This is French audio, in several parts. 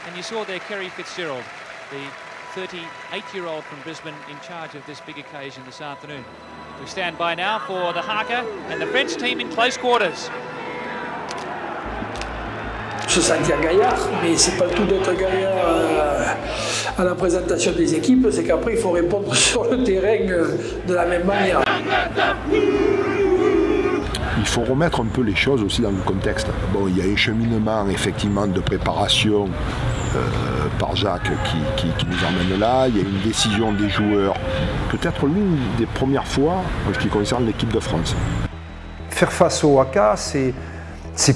And you saw there Kerry Fitzgerald, the 38-year-old from Brisbane, in charge of this big occasion this afternoon. We stand by now for the haka and the French team in close quarters. Se sentir gaillard, mais c'est pas le tout d'être gaillard à la présentation des équipes, c'est qu'après il faut répondre sur le terrain de la même manière. Il faut remettre un peu les choses aussi dans le contexte. Bon, il y a un cheminement effectivement de préparation par Jacques qui nous emmène là. Il y a une décision des joueurs, peut-être l'une des premières fois en ce qui concerne l'équipe de France. Faire face au haka, c'est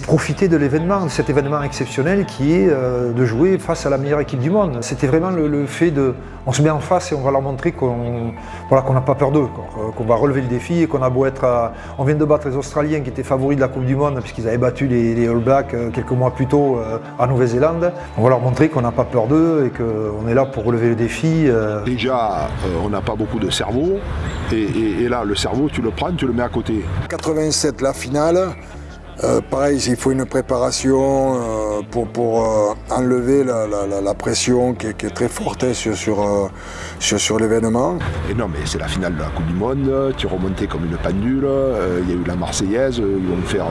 profiter de l'événement, de cet événement exceptionnel qui est de jouer face à la meilleure équipe du monde. C'était vraiment le fait de... On se met en face et on va leur montrer qu'on n'a pas peur d'eux, qu'on va relever le défi et qu'on a beau être... On vient de battre les Australiens qui étaient favoris de la Coupe du Monde puisqu'ils avaient battu les All Blacks quelques mois plus tôt en Nouvelle-Zélande. On va leur montrer qu'on n'a pas peur d'eux et qu'on est là pour relever le défi. Déjà, on n'a pas beaucoup de cerveau et là, le cerveau, tu le prends, tu le mets à côté. 87, la finale. Pareil, il faut une préparation pour enlever la pression qui est très forte sur l'événement. Et non, mais c'est la finale de la Coupe du Monde, tu remontais comme une pendule, il y a eu la Marseillaise, ils vont faire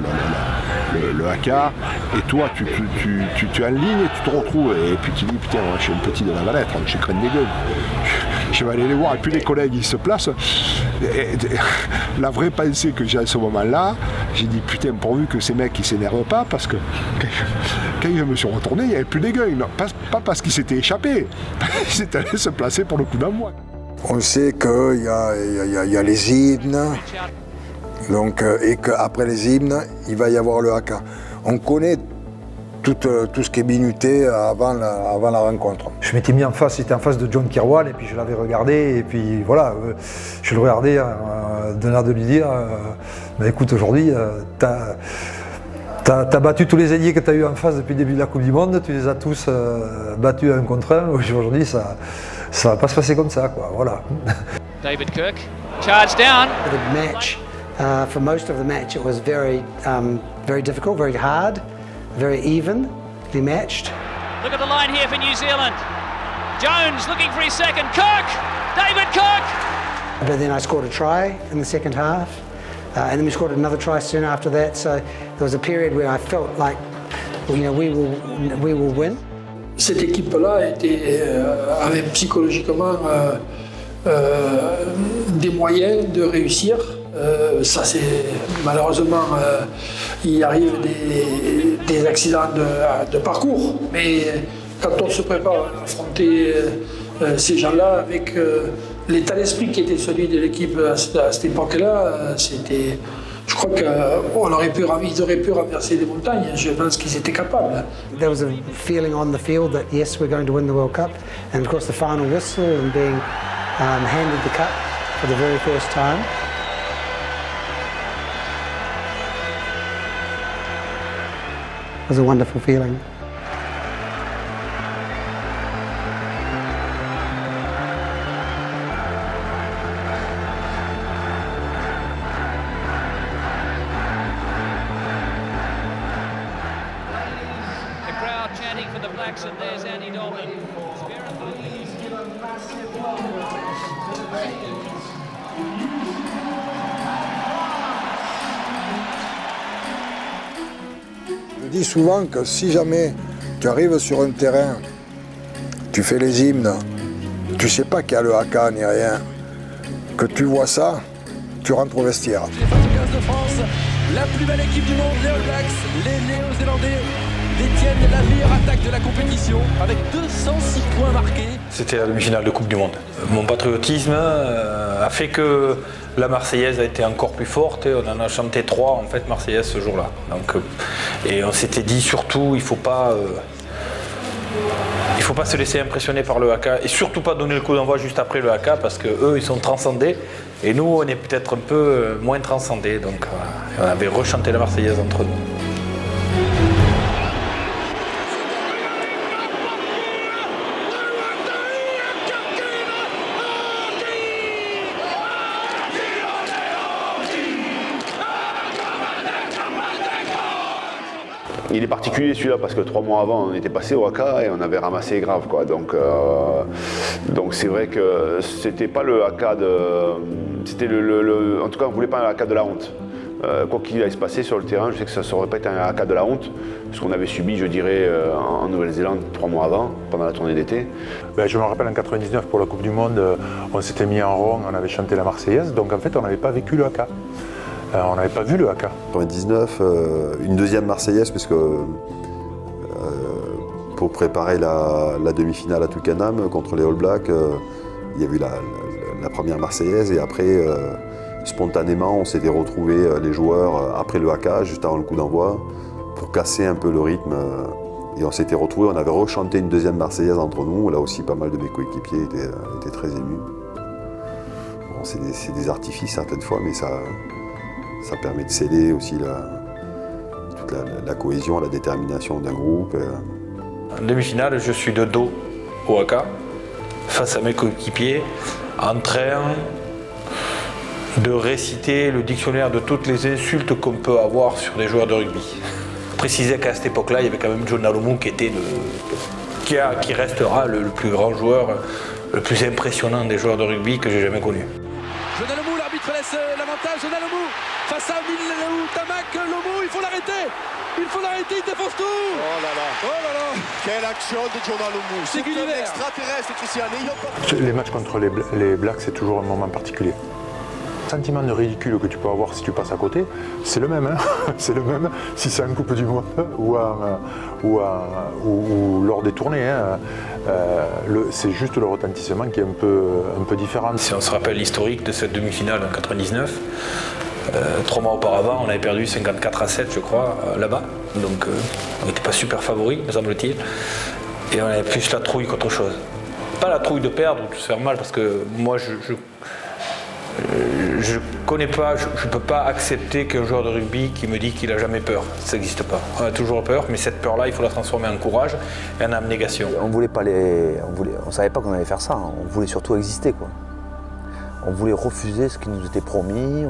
le haka, et toi tu es en ligne et tu te retrouves, et puis tu dis putain, moi, je suis un petit de la Valette, je suis crâne des gueules. Je vais aller les voir, et puis les collègues ils se placent. Et la vraie pensée que j'ai à ce moment-là, j'ai dit putain, pourvu que ces mecs ils s'énervent pas, parce que quand je me suis retourné, il n'y avait plus d'égueuil. Pas parce qu'ils s'étaient échappés, ils s'étaient allés se placer pour le coup d'envoi. On sait qu'il y a les hymnes, donc, et qu'après les hymnes, il va y avoir le haka. On connaît tout ce qui est minuté avant la rencontre. Je m'étais mis en face, j'étais en face de John Kirwan et puis je l'avais regardé et puis voilà, je le regardais d'un air de lui dire bah, écoute, aujourd'hui t'as battu tous les ailiers que tu as eu en face depuis le début de la Coupe du Monde, tu les as tous battus un contre un. Aujourd'hui ça va pas se passer comme ça, quoi. Voilà. David Kirk, charge down. The match, for most of the match, it was very difficult, very hard. Very evenly matched. Look at the line here for New Zealand. Jones looking for his second. Kirk! David Kirk! But then I scored a try in the second half. And then we scored another try soon after that. So there was a period where I felt like, we will win. Cette équipe-là avait psychologiquement des moyens de réussir. Ça c'est malheureusement il arrive des accidents de parcours, mais quand on se prépare à affronter ces gens-là avec l'état d'esprit qui était celui de l'équipe à cette époque-là, je crois qu'ils auraient pu renverser des montagnes. Je pense qu'ils étaient capables. There was a feeling on the field that yes, we're going to win the World Cup, and of course the final whistle and being handed the cup for the very first time. It was a wonderful feeling. The crowd chanting for the Blacks, and there's Andy Dalton. Je dis souvent que si jamais tu arrives sur un terrain, tu fais les hymnes, tu sais pas qu'il y a le haka ni rien, que tu vois ça, tu rentres au vestiaire. Les 75 de France, la plus belle équipe du monde, les All Blacks, les Néo-Zélandais détiennent la meilleure attaque de la compétition avec 206 points marqués. C'était la demi-finale de Coupe du Monde. Mon patriotisme a fait que la Marseillaise a été encore plus forte et on en a chanté 3 en fait Marseillaise ce jour-là. Donc, et on s'était dit surtout il faut pas se laisser impressionner par le haka et surtout pas donner le coup d'envoi juste après le haka parce que eux ils sont transcendés et nous on est peut-être un peu moins transcendés. Donc on avait rechanté la Marseillaise entre nous. Il est particulier celui-là parce que 3 mois avant on était passé au haka et on avait ramassé grave quoi. Donc c'est vrai que c'était pas le haka de. C'était en tout cas on voulait pas un haka de la honte. Quoi qu'il aille se passer sur le terrain, je sais que ça ne saurait pas été un haka de la honte, ce qu'on avait subi, je dirais, en Nouvelle-Zélande 3 mois avant, pendant la tournée d'été. Je me rappelle en 99 pour la Coupe du Monde, on s'était mis en rond, on avait chanté la Marseillaise, donc en fait on n'avait pas vécu le haka. On n'avait pas vu le haka. En 19, une deuxième Marseillaise, puisque pour préparer la demi-finale à Twickenham contre les All Blacks, il y a eu la première Marseillaise et après, spontanément, on s'était retrouvés les joueurs après le haka, juste avant le coup d'envoi, pour casser un peu le rythme. Et on s'était retrouvés, on avait rechanté une deuxième Marseillaise entre nous. Là aussi, pas mal de mes coéquipiers étaient très émus. Bon, c'est des artifices certaines fois, mais ça permet de sceller aussi toute la cohésion, la détermination d'un groupe. En demi-finale, je suis de dos au haka, face à mes coéquipiers, en train de réciter le dictionnaire de toutes les insultes qu'on peut avoir sur des joueurs de rugby. Préciser qu'à cette époque-là, il y avait quand même John Alomou qui restera le plus grand joueur, le plus impressionnant des joueurs de rugby que j'ai jamais connu. John Alomou, l'arbitre laisse l'avantage. John Alomou face à Tamak, Lomou, il faut l'arrêter. Il faut l'arrêter, il défonce tout. Oh là là. Oh là là. Quelle action de John Alomou. C'est un extraterrestre, Christian. Les matchs contre les Blacks, c'est toujours un moment particulier. Le sentiment de ridicule que tu peux avoir si tu passes à côté, c'est le même. Hein. C'est le même si c'est en Coupe du Monde ou lors des tournées. Hein. C'est juste le retentissement qui est un peu différent. Si on se rappelle l'historique de cette demi-finale en 99, 3 mois auparavant, on avait perdu 54-7, je crois, là-bas. Donc on n'était pas super favoris, me semble-t-il. Et on avait plus la trouille qu'autre chose. Pas la trouille de perdre ou de se faire mal, parce que moi, je connais pas, je peux pas accepter qu'un joueur de rugby qui me dit qu'il a jamais peur. Ça n'existe pas. On a toujours peur, mais cette peur-là, il faut la transformer en courage et en abnégation. On savait pas qu'on allait faire ça. On voulait surtout exister, quoi. On voulait refuser ce qui nous était promis.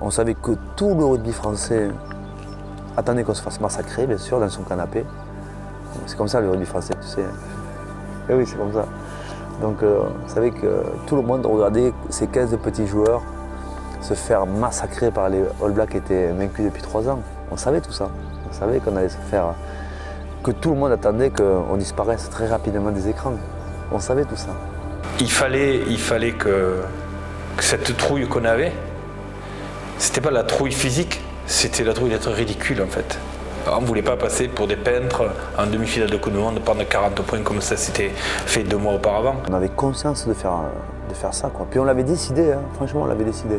On savait que tout le rugby français attendait qu'on se fasse massacrer, bien sûr, dans son canapé. C'est comme ça le rugby français, tu sais. Et oui, c'est comme ça. Donc on savait que tout le monde regardait ces 15 petits joueurs se faire massacrer par les All Blacks qui étaient vaincus depuis 3 ans. On savait tout ça. On savait qu'on allait se faire... que tout le monde attendait qu'on disparaisse très rapidement des écrans. On savait tout ça. Il fallait que cette trouille qu'on avait, c'était pas la trouille physique, c'était la trouille d'être ridicule en fait. On ne voulait pas passer pour des peintres en demi-finale de Coupe du Monde, prendre 40 points comme ça s'était fait 2 mois auparavant. On avait conscience de faire ça, quoi. Puis on l'avait décidé, hein. Franchement on l'avait décidé.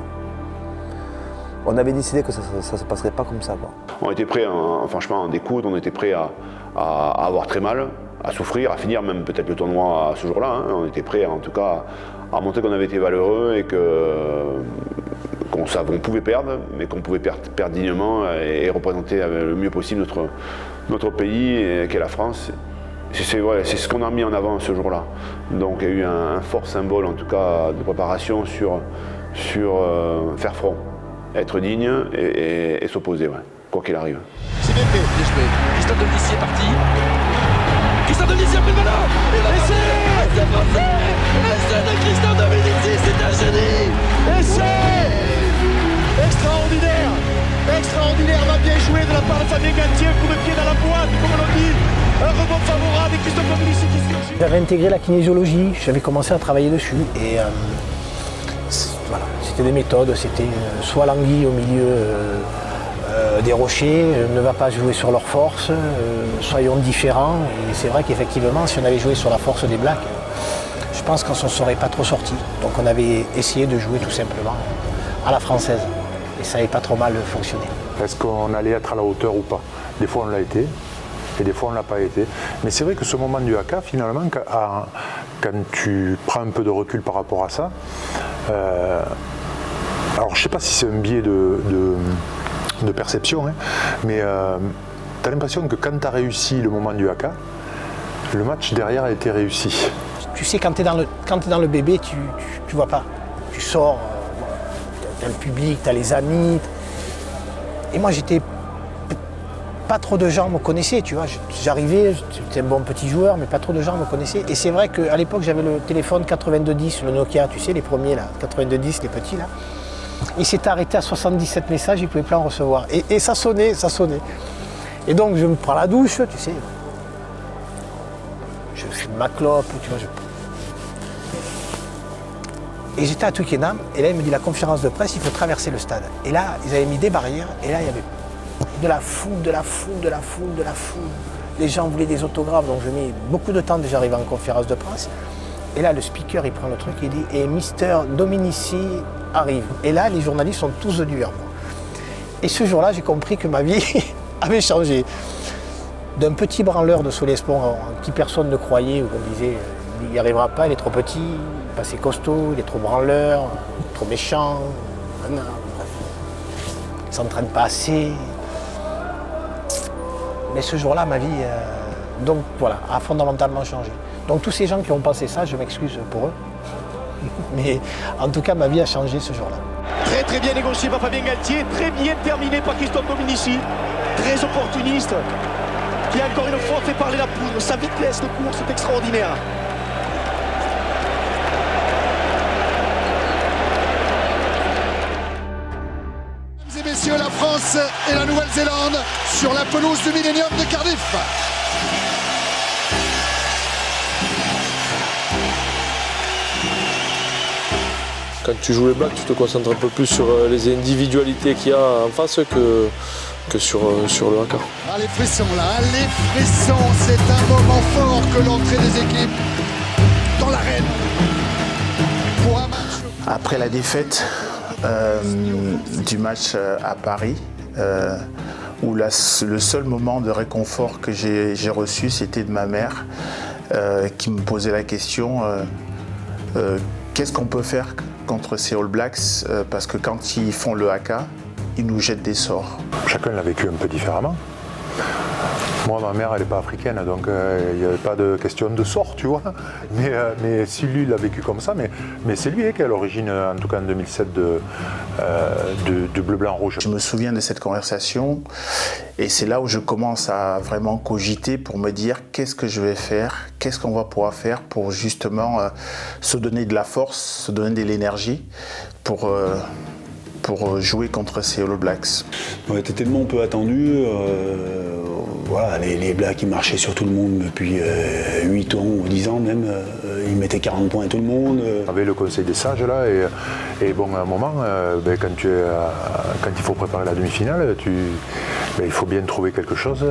On avait décidé que ça ne se passerait pas comme ça, quoi. On était prêts franchement à en découdre, on était prêts à avoir très mal, à souffrir, à finir même peut-être le tournoi ce jour-là. Hein. On était prêts en tout cas à montrer qu'on avait été valeureux et qu'on pouvait perdre, mais qu'on pouvait perdre dignement et représenter le mieux possible notre pays, qu'est la France. C'est ce qu'on a mis en avant ce jour-là. Donc il y a eu un fort symbole en tout cas de préparation sur faire front, être digne et s'opposer, ouais, quoi qu'il arrive. C'est bien fait. Christophe Dominici est parti. Christophe Dominici a pris le ballon. C'est passé. Essai de Christophe Dominici, c'est un génie. Essai extraordinaire. Extraordinaire, va bien jouer de la part de Fabien Galtier, coup de pied dans la boîte, comme on dit. Un rebond favorable et Christophe Dominici qui surgit. J'avais intégré la kinésiologie, j'avais commencé à travailler dessus et voilà, c'était des méthodes, c'était soit l'anguille au milieu des rochers, ne va pas jouer sur leur force, soyons différents. Et c'est vrai qu'effectivement, si on avait joué sur la force des Blacks, je pense qu'on ne s'en serait pas trop sorti. Donc on avait essayé de jouer tout simplement à la française. Et ça n'avait pas trop mal fonctionné. Est-ce qu'on allait être à la hauteur ou pas? Des fois on l'a été, et des fois on ne l'a pas été. Mais c'est vrai que ce moment du haka, finalement, quand tu prends un peu de recul par rapport à ça, alors je ne sais pas si c'est un biais de perception, hein, mais tu as l'impression que quand tu as réussi le moment du haka, le match derrière a été réussi. Tu sais, quand tu es dans le bébé, tu ne vois pas. Tu sors, tu as le public, tu as les amis. Et moi j'étais pas trop de gens me connaissaient, tu vois. J'arrivais, j'étais un bon petit joueur, mais pas trop de gens me connaissaient. Et c'est vrai qu'à l'époque, j'avais le téléphone 9210, le Nokia, tu sais, les premiers là, 9210, les petits là. Il s'était arrêté à 77 messages, il ne pouvait plus en recevoir. Et ça sonnait, ça sonnait. Et donc je me prends la douche, tu sais. Je fume ma clope, tu vois. Et j'étais à Twickenham, et là il me dit la conférence de presse, il faut traverser le stade. Et là, ils avaient mis des barrières, et là il y avait de la foule, de la foule, de la foule, de la foule. Les gens voulaient des autographes, donc je mets beaucoup de temps déjà arrivé en conférence de presse. Et là, le speaker, il prend le truc et il dit « Et Mister Dominici arrive ». Et là, les journalistes sont tous venus vers moi. Et ce jour-là, j'ai compris que ma vie avait changé. D'un petit branleur de Solespont en qui personne ne croyait, où on disait « Il n'y arrivera pas, il est trop petit, il est pas assez costaud, il est trop branleur, trop méchant, bref. Il ne s'entraîne pas assez ». Mais ce jour-là, ma vie, donc voilà, a fondamentalement changé. Donc tous ces gens qui ont pensé ça, je m'excuse pour eux. Mais en tout cas, ma vie a changé ce jour-là. Très très bien négocié par Fabien Galtier, très bien terminé par Christophe Dominici. Très opportuniste, qui encore une fois fait parler la poudre. Sa vitesse de course est extraordinaire. Mesdames et messieurs, la France et la Nouvelle-Zélande sur la pelouse du Millennium de Cardiff. Quand tu joues les Blacks, tu te concentres un peu plus sur les individualités qu'il y a en face que sur le haka. Ah, les frissons là, les frissons, c'est un moment fort que l'entrée des équipes dans l'arène. Pour un match. Après la défaite du match à Paris, où le seul moment de réconfort que j'ai reçu, c'était de ma mère qui me posait la question qu'est-ce qu'on peut faire contre ces All Blacks parce que quand ils font le haka, ils nous jettent des sorts. Chacun l'a vécu un peu différemment. Moi, ma mère, elle n'est pas africaine, donc il n'y avait pas de question de sort, tu vois. Mais si lui l'a vécu comme ça, mais c'est lui qui est à l'origine, en tout cas en 2007, de Bleu, Blanc, Rouge. Je me souviens de cette conversation et c'est là où je commence à vraiment cogiter pour me dire qu'est-ce que je vais faire, qu'est-ce qu'on va pouvoir faire pour justement se donner de la force, se donner de l'énergie pour jouer contre ces All Blacks. On était tellement peu attendus. Voilà, les Blacks ils marchaient sur tout le monde depuis 8 ans ou 10 ans même. Ils mettaient 40 points à tout le monde. Avec le conseil des sages là, et bon, à un moment, quand il faut préparer la demi-finale, il faut bien trouver quelque chose.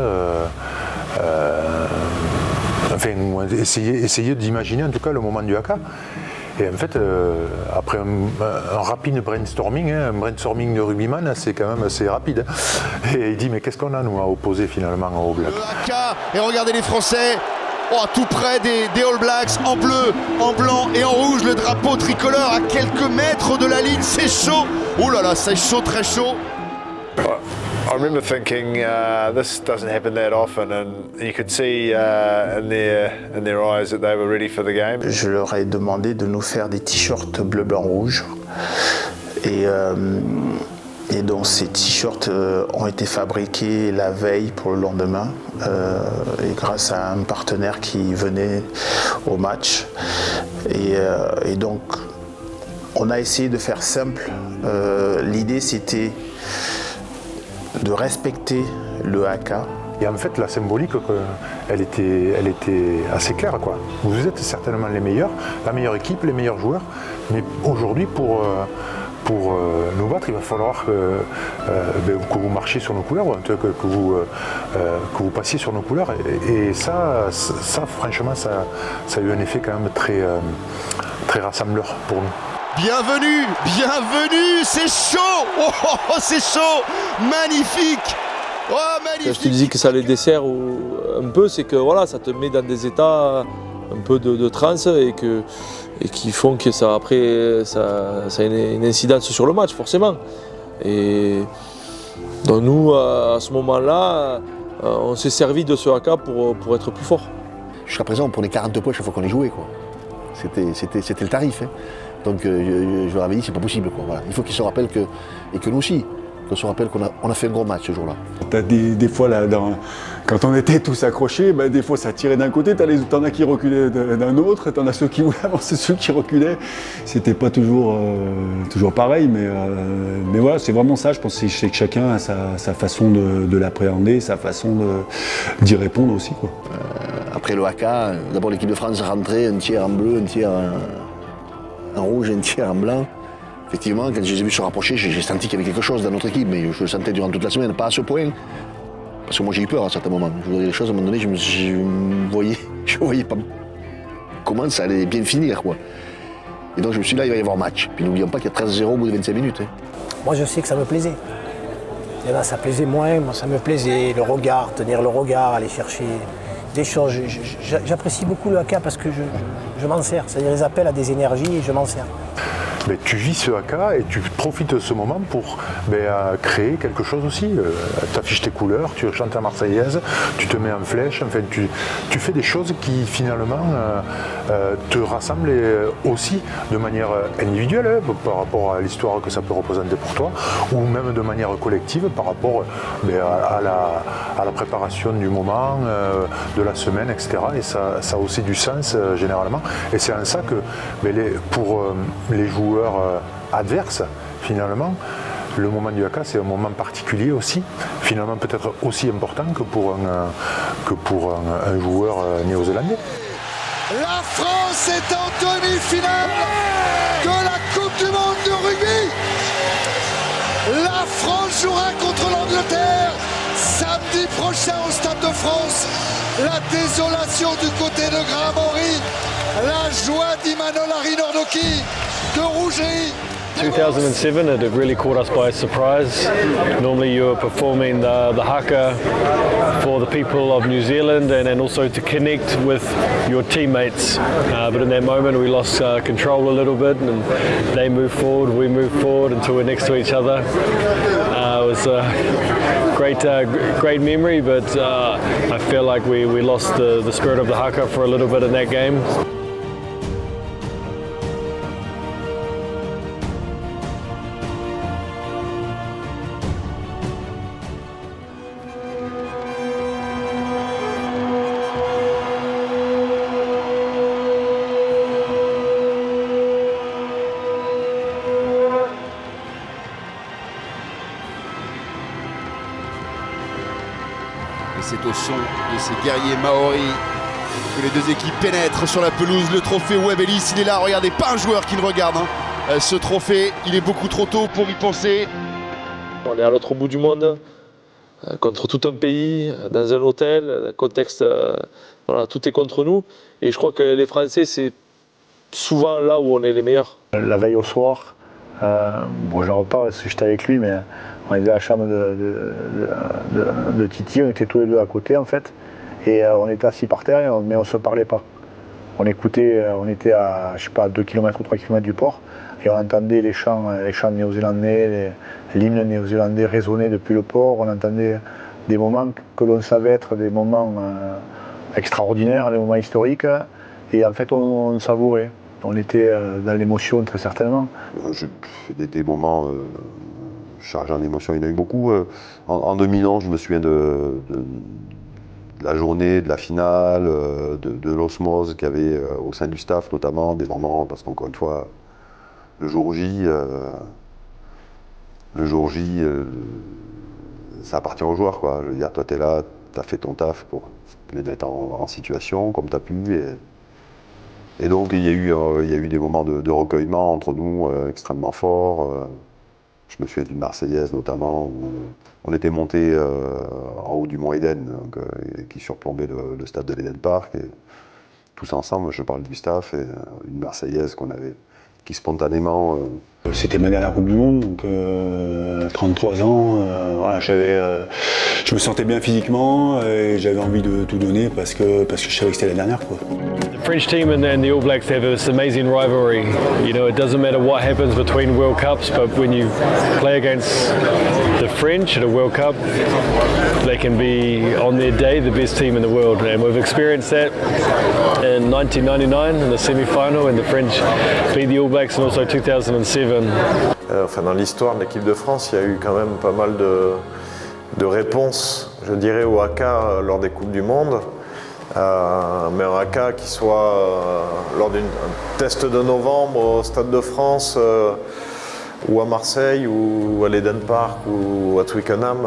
Enfin, essayer d'imaginer en tout cas le moment du haka. Et en fait, après un rapide brainstorming, un brainstorming de rugbyman, c'est quand même assez rapide. Et il dit, mais qu'est-ce qu'on a, nous, à opposer finalement aux Blacks? Le haka, et regardez les Français, tout près des All Blacks, en bleu, en blanc et en rouge, le drapeau tricolore à quelques mètres de la ligne, c'est chaud. Oh là là, c'est chaud, très chaud. I remember thinking this doesn't happen that often, and you could see in their eyes that they were ready for the game. Je leur ai demandé de nous faire des t-shirts bleu, blanc, rouge, et donc ces t-shirts ont été fabriqués la veille pour le lendemain, et grâce à un partenaire qui venait au match, et donc on a essayé de faire simple. L'idée c'était de respecter le haka. Et en fait, la symbolique, elle était assez claire, quoi. Vous êtes certainement les meilleurs, la meilleure équipe, les meilleurs joueurs, mais aujourd'hui, pour nous battre, il va falloir que vous marchiez sur nos couleurs, que vous passiez sur nos couleurs. Et ça franchement, ça a eu un effet quand même très rassembleur pour nous. Bienvenue, c'est chaud, c'est chaud, magnifique, magnifique. Je te disais que ça les dessert un peu, c'est que voilà, ça te met dans des états un peu de transe et qui font que ça après ça a une incidence sur le match forcément. Et donc nous à ce moment-là, on s'est servi de ce haka pour être plus fort. Jusqu'à présent, on prenait 42 points chaque fois qu'on les jouait, quoi. C'était le tarif. Hein. Donc je leur avais dit c'est pas possible, quoi. Voilà. Il faut qu'ils se rappellent que nous aussi, qu'on se rappelle qu'on a fait un gros match ce jour-là. T'as des fois, là, quand on était tous accrochés, des fois ça tirait d'un côté, t'en as qui reculaient d'un autre, t'en as ceux qui voulaient avancer, ceux qui reculaient. C'était pas toujours pareil, mais voilà, c'est vraiment ça. Je pense que chacun a sa façon de l'appréhender, sa façon d'y répondre aussi, quoi. Après le haka, d'abord l'équipe de France rentrait, un tiers en bleu, un tiers en rouge, un tiers en blanc. Effectivement, quand je les ai vus se rapprocher, j'ai senti qu'il y avait quelque chose dans notre équipe, mais je le sentais durant toute la semaine, pas à ce point. Parce que moi j'ai eu peur à certains moments. Je vous dis les choses, à un moment donné, je voyais pas comment ça allait bien finir, quoi. Et donc je me suis dit, là, il va y avoir match. Puis n'oublions pas qu'il y a 13-0 au bout de 25 minutes. Moi je sais que ça me plaisait. Et là, ça plaisait moins, moi ça me plaisait. Le regard, tenir le regard, aller chercher des choses. J'apprécie beaucoup le haka parce que je m'en sers. C'est-à-dire les appels à des énergies et je m'en sers. Mais tu vis ce haka et tu profites de ce moment pour créer quelque chose aussi. Tu affiches tes couleurs, tu chantes la Marseillaise, tu te mets en flèche, enfin, tu fais des choses qui finalement te rassemblent aussi de manière individuelle par rapport à l'histoire que ça peut représenter pour toi, ou même de manière collective par rapport à la préparation du moment, de la semaine, etc. Et ça a aussi du sens généralement. Et c'est en ça que pour les joueurs adverses, finalement, le moment du haka, c'est un moment particulier aussi, finalement peut-être aussi important que pour un joueur néo-zélandais. La France est en demi-finale de la Coupe du Monde de rugby. La France jouera contre l'Angleterre samedi prochain au Stade de France. La désolation du côté de Graham-Henry, la joie d'Imanol Nordoki, de Rouget. 2007, it really caught us by surprise. Normally you're performing the haka for the people of New Zealand and also to connect with your teammates. But in that moment we lost control a little bit and they moved forward, we moved forward until we're next to each other. It was a great memory, but I feel like we lost the spirit of the haka for a little bit in that game. Et c'est au son de ces guerriers maoris que les deux équipes pénètrent sur la pelouse. Le trophée Webb Ellis, il est là, regardez, pas un joueur qui le regarde. Ce trophée, il est beaucoup trop tôt pour y penser. On est à l'autre bout du monde, contre tout un pays, dans un hôtel, le contexte, voilà, tout est contre nous. Et je crois que les Français, c'est souvent là où on est les meilleurs. La veille au soir, bon, j'en repars parce que j'étais avec lui, mais on était à la chambre de Titi, on était tous les deux à côté en fait, et on était assis par terre, mais on ne se parlait pas. On écoutait, on était à, je sais pas, 2 km ou 3 km du port, et on entendait les chants néo-zélandais, l'hymne néo-zélandais résonner depuis le port, on entendait des moments que l'on savait être des moments extraordinaires, des moments historiques, et en fait on savourait. On était dans l'émotion très certainement. J'ai fait des moments chargés en émotion, il y en a eu beaucoup. En 2011, je me souviens de la journée, de la finale, de l'osmose qu'il y avait au sein du staff notamment, des moments, parce qu'encore une fois, le jour J, ça appartient aux joueurs, quoi. Je veux dire, toi tu es là, tu as fait ton taf pour les mettre en situation comme tu as pu. Et donc il y a eu des moments de recueillement entre nous extrêmement forts. Je me souviens d'une Marseillaise notamment où on était monté en haut du Mont Eden, donc, qui surplombait le stade de l'Eden Park. Et tous ensemble, je parle du staff, et une Marseillaise qui spontanément... C'était mené à la Coupe du Monde, donc 33 ans, voilà, je me sentais bien physiquement et j'avais envie de tout donner parce que je savais que c'était la dernière, quoi. The French team and the All Blacks have this amazing rivalry. You know, it doesn't matter what happens between World Cups, but when you play against the French at a World Cup, they can be, on their day, the best team in the world. And we've experienced that in 1999 in the semi-final when the French beat the All Blacks, and also 2007. Enfin, dans l'histoire de l'équipe de France, il y a eu quand même pas mal de réponses, je dirais, au haka lors des Coupes du Monde. Mais un haka qui soit lors d'un test de novembre au Stade de France ou à Marseille ou à l'Eden Park ou à Twickenham,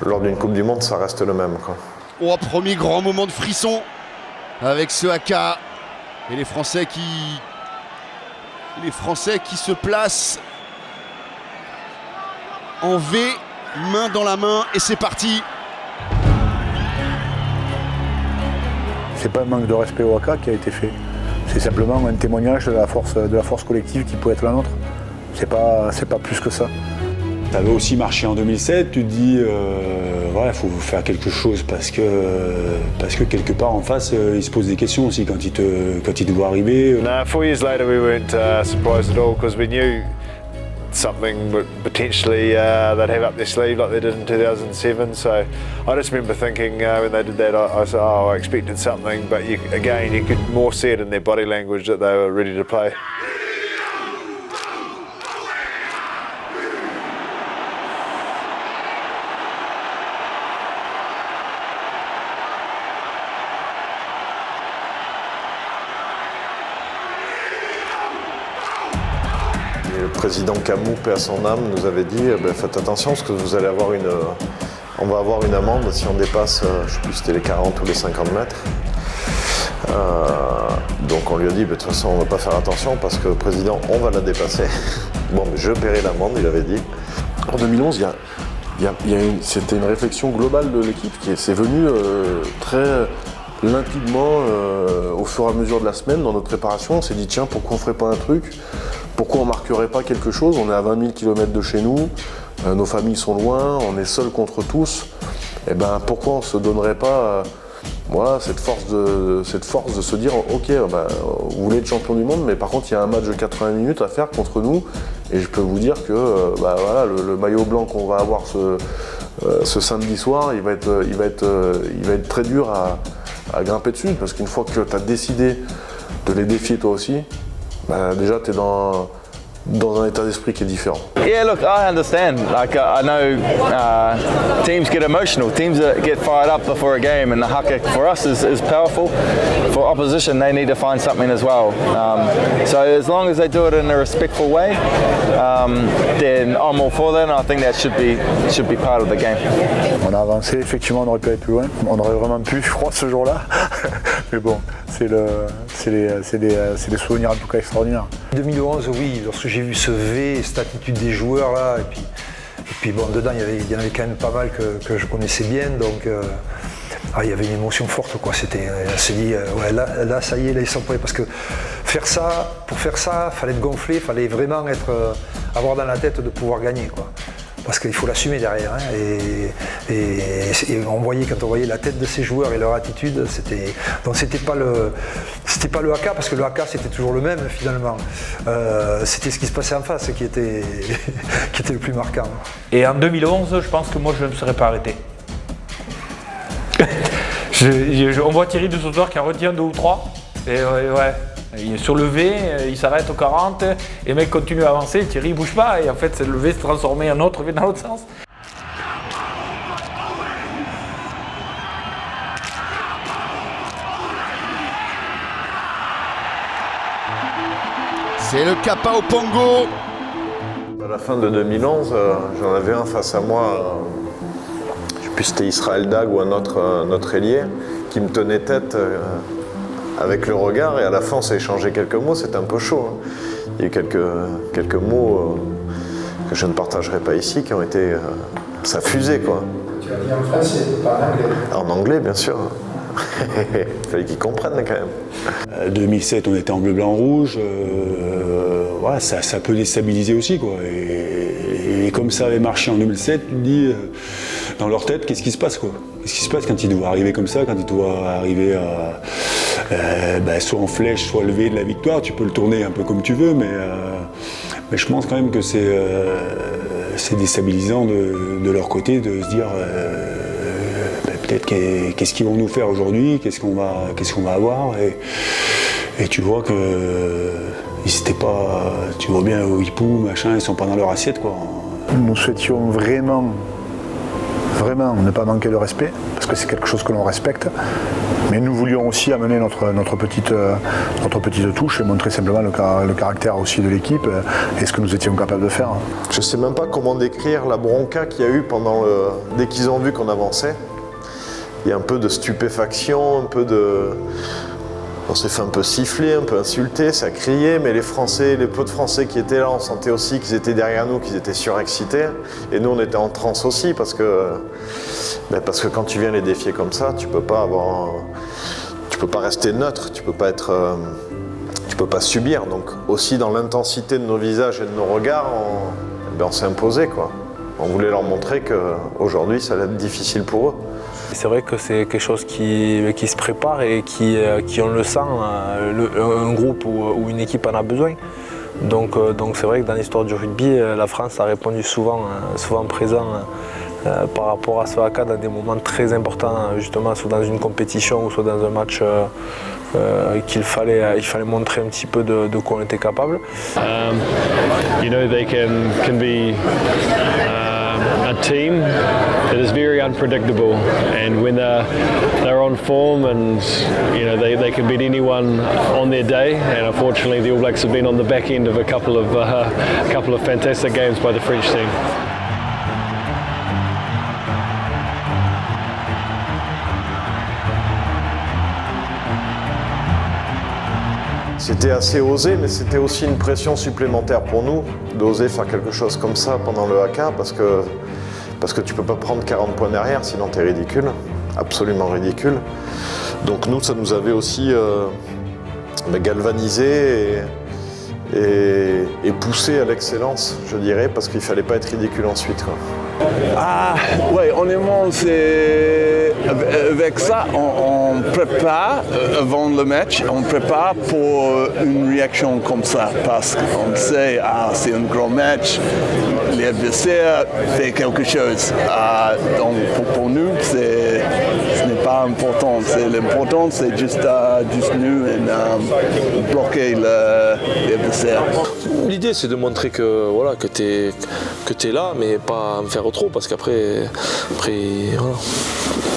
lors d'une Coupe du Monde, ça reste le même, quoi. Oh, premier grand moment de frisson avec ce haka et les Français qui se placent en V, main dans la main, et c'est parti. C'est pas un manque de respect au haka qui a été fait. C'est simplement un témoignage de la force collective qui peut être la nôtre. C'est pas plus que ça. Tu avais aussi marché en 2007, tu te dis voilà, il faut faire quelque chose parce que quelque part en face, ils se posent des questions aussi quand ils te voient arriver. 4 years later, we weren't surprised at all because we knew something would potentially they'd have up their sleeve like they did in 2007. So I just remember thinking when they did that, I said, oh, I expected something, but you could more see it in their body language that they were ready to play. Le président Camus, paix à son âme, nous avait dit faites attention parce que vous allez avoir on va avoir une amende si on dépasse, je ne sais plus si c'était les 40 ou les 50 mètres. Donc on lui a dit de toute façon on ne va pas faire attention parce que le président, on va la dépasser. Bon, mais je paierai l'amende, il avait dit. En 2011, c'était une réflexion globale de l'équipe qui s'est venue très limpidement au fur et à mesure de la semaine dans notre préparation. On s'est dit tiens, pourquoi on ne ferait pas un truc ? Pourquoi on ne marquerait pas quelque chose ? On est à 20 000 km de chez nous, nos familles sont loin, on est seuls contre tous. Et ben pourquoi on ne se donnerait pas cette force de se dire ok, vous voulez être champion du monde, mais par contre il y a un match de 80 minutes à faire contre nous. Et je peux vous dire que le maillot blanc qu'on va avoir ce samedi soir, il va être très dur à grimper dessus, parce qu'une fois que tu as décidé de les défier toi aussi, déjà tu es dans un état d'esprit qui est différent. Yeah, look, I understand. Like, I know teams get emotional, teams get fired up before a game, and the haka for us is powerful. For opposition, they need to find something as well. So as long as they do it in a respectful way, then I'm all for that, and I think that should be part of the game. On a avancé, effectivement, on aurait pu aller plus loin. On aurait vraiment pu, je crois, ce jour-là. Mais bon, c'est des souvenirs en tout cas extraordinaires. 2011, oui, lorsque j'ai vu ce V, cette attitude des joueurs là, et puis bon, dedans il y en avait quand même pas mal que je connaissais bien, donc il y avait une émotion forte, quoi. On s'est dit là ça y est, là ils sont prêts, parce que pour faire ça, fallait être gonflé, fallait vraiment avoir dans la tête de pouvoir gagner, quoi. Parce qu'il faut l'assumer derrière, hein. Et quand on voyait la tête de ces joueurs et leur attitude, c'était pas le haka, parce que le haka c'était toujours le même finalement. C'était ce qui se passait en face qui était le plus marquant. Et en 2011, je pense que moi je ne me serais pas arrêté. On voit Thierry de Sauteur qui en retient 2 ou 3. Et ouais. Il est sur le V, il s'arrête au 40, et le mec continue à avancer, Thierry il bouge pas, et en fait le V se transformé en autre V dans l'autre sens. C'est le Kappa au Pongo. À la fin de 2011, j'en avais un face à moi, je ne sais plus si c'était Israël Dag ou un autre ailier, qui me tenait tête avec le regard, et à la fin on s'est échangé quelques mots, c'était un peu chaud, hein. Il y a eu quelques mots que je ne partagerai pas ici, qui ont été... ça fusait, quoi. Tu l'as dit en français, pas en anglais? En anglais, bien sûr. Il fallait qu'ils comprennent quand même. 2007, on était en bleu, blanc, rouge. Voilà, ça peut déstabiliser aussi, quoi. Et comme ça avait marché en 2007, tu te dis, dans leur tête, qu'est-ce qui se passe, quoi. Qu'est-ce qui se passe quand ils doivent arriver comme ça, quand ils doivent arriver soit en flèche, soit levé de la victoire. Tu peux le tourner un peu comme tu veux, mais je pense quand même que c'est déstabilisant de leur côté de se dire peut-être qu'est-ce qu'ils vont nous faire aujourd'hui, qu'est-ce qu'on va avoir, et tu vois que ils étaient pas, tu vois bien au hipou, machin, ils sont pas dans leur assiette, quoi. Nous souhaitions vraiment ne pas manquer de respect, parce que c'est quelque chose que l'on respecte, mais nous voulions aussi amener notre petite touche et montrer simplement le caractère aussi de l'équipe et ce que nous étions capables de faire. Je sais même pas comment décrire la bronca qu'il y a eu dès qu'ils ont vu qu'on avançait. Il y a un peu de stupéfaction, un peu de... On s'est fait un peu siffler, un peu insulter, ça criait, mais les peu de Français qui étaient là, on sentait aussi qu'ils étaient derrière nous, qu'ils étaient surexcités. Et nous, on était en transe aussi, parce que quand tu viens les défier comme ça, tu peux pas rester neutre, tu peux pas subir. Donc aussi dans l'intensité de nos visages et de nos regards, on s'est imposé, quoi. On voulait leur montrer qu'aujourd'hui, ça allait être difficile pour eux. C'est vrai que c'est quelque chose qui se prépare et qui on le sent, un groupe ou une équipe en a besoin. Donc c'est vrai que dans l'histoire du rugby, la France a répondu souvent présent par rapport à ce haka dans des moments très importants, justement, soit dans une compétition ou soit dans un match il fallait montrer un petit peu de quoi on était capable. You know, they can be a team that is very unpredictable, and when they're on form, and you know they can beat anyone on their day. And unfortunately, the All Blacks have been on the back end of a couple of fantastic games by the French team. C'était assez osé, mais c'était aussi une pression supplémentaire pour nous d'oser faire quelque chose comme ça pendant le haka, parce que tu peux pas prendre 40 points derrière, sinon tu es ridicule, absolument ridicule. Donc nous, ça nous avait aussi galvanisé et poussé à l'excellence, je dirais, parce qu'il fallait pas être ridicule ensuite, quoi. Oui, honnêtement, avec ça, on prépare avant le match, on prépare pour une réaction comme ça, parce qu'on sait, c'est un grand match, l'adversaire fait quelque chose. Donc pour nous, ce n'est pas important. L'important, c'est juste nous et bloquer l'adversaire. L'idée, c'est de montrer que tu es là, mais pas en faire trop, parce qu'après, voilà,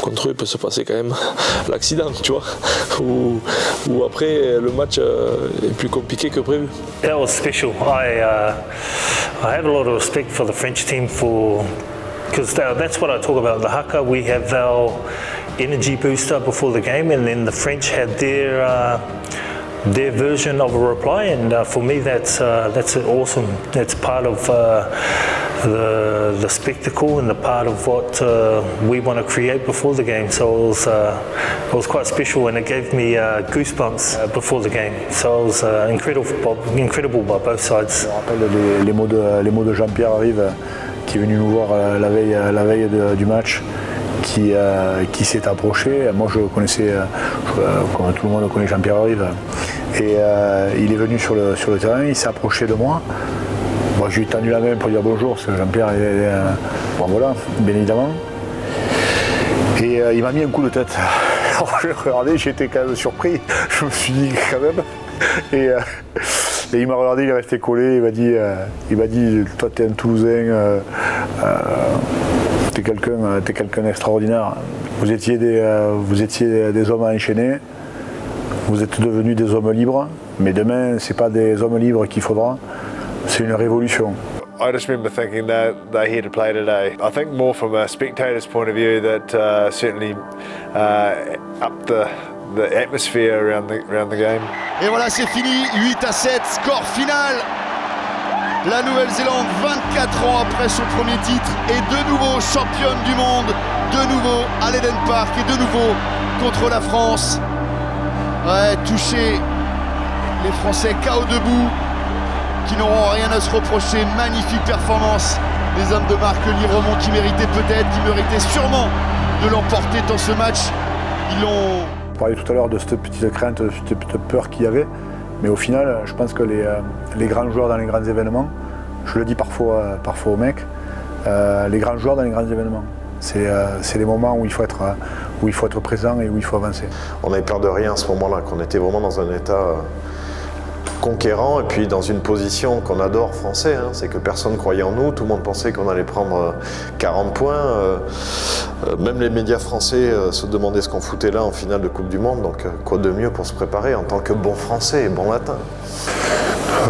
contre eux, il peut se passer quand même l'accident, tu vois, ou après, le match est plus compliqué que prévu. That was special. I have a lot of respect for the French team because that's what I talk about. The haka, we have our energy booster before the game, and then the French had their version of a reply, and for me that's awesome. That's part of the spectacle and the part of what we want to create before the game. So it was quite special, and it gave me goosebumps before the game. So it was incredible by both sides. Je me rappelle les mots de Jean-Pierre Rive, qui est venu nous voir la veille du match, qui s'est approché. Moi je connaissais, comme tout le monde connaît Jean-Pierre Rive, et il est venu sur le terrain, il s'est approché de moi. Moi je lui ai tendu la main pour dire bonjour, parce que Jean-Pierre bon voilà, bien évidemment. Et il m'a mis un coup de tête. Alors j'ai regardé, j'étais quand même surpris, je me suis dit quand même. Et il m'a regardé, il est resté collé, il m'a dit toi t'es un Toulousain, t'es quelqu'un d'extraordinaire. Vous étiez des hommes à enchaîner, vous êtes devenus des hommes libres, mais demain c'est pas des hommes libres qu'il faudra, c'est une révolution. I just remember thinking that they're here to play today. I think more from a spectator's point of view that certainly upped the atmosphere around the game. Et voilà, c'est fini, 8-7, score final. La Nouvelle-Zélande, 24 ans après son premier titre, est de nouveau championne du monde, de nouveau à l'Eden Park et de nouveau contre la France. Ouais, touché, les Français KO debout, qui n'auront rien à se reprocher. Magnifique performance Les hommes de Marc Livremont qui méritaient peut-être, qui méritaient sûrement de l'emporter dans ce match. Ils l'ont... On parlait tout à l'heure de cette petite crainte, de cette petite peur qu'il y avait. Mais au final, je pense que les grands joueurs dans les grands événements, je le dis parfois aux mecs, les grands joueurs dans les grands événements, c'est les moments où il faut être présent et où il faut avancer. On n'avait peur de rien à ce moment-là, qu'on était vraiment dans un état conquérant et puis dans une position qu'on adore français, hein, c'est que personne ne croyait en nous, tout le monde pensait qu'on allait prendre 40 points, même les médias français se demandaient ce qu'on foutait là en finale de Coupe du Monde, donc quoi de mieux pour se préparer en tant que bon français et bon latin.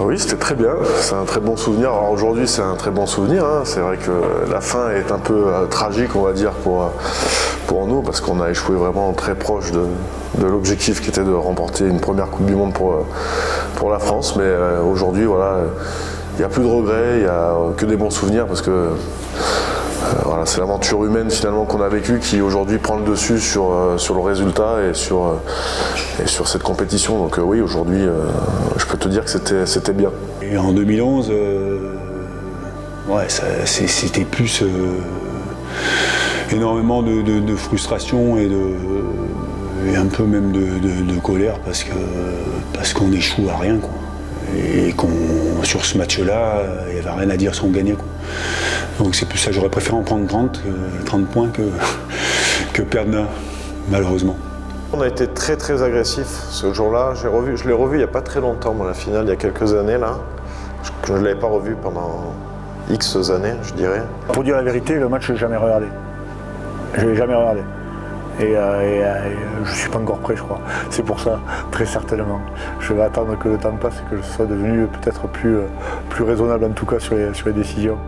Oui, c'était très bien, c'est un très bon souvenir. Alors aujourd'hui c'est un très bon souvenir, hein. C'est vrai que la fin est un peu tragique on va dire pour nous parce qu'on a échoué vraiment très proche de l'objectif qui était de remporter une première Coupe du Monde pour la France. Mais aujourd'hui voilà, il n'y a plus de regrets, il n'y a que des bons souvenirs parce que voilà, c'est l'aventure humaine finalement qu'on a vécue qui aujourd'hui prend le dessus sur le résultat et sur cette compétition. Donc oui, aujourd'hui, je peux te dire que c'était bien. Et en 2011, c'était plus énormément de frustration et un peu même de colère parce qu'on échoue à rien, quoi. Et sur ce match-là, il n'y avait rien à dire si on gagnait, quoi. Donc c'est plus ça, j'aurais préféré en prendre 30 points que perdre, malheureusement. On a été très très agressif ce jour-là. Je l'ai revu il n'y a pas très longtemps, la finale, il y a quelques années là. Je ne l'avais pas revu pendant X années, je dirais. Pour dire la vérité, le match, je l'ai jamais regardé. Je l'ai jamais regardé. Et je ne suis pas encore prêt, je crois. C'est pour ça, très certainement. Je vais attendre que le temps passe et que ce soit devenu peut-être plus raisonnable, en tout cas sur les décisions.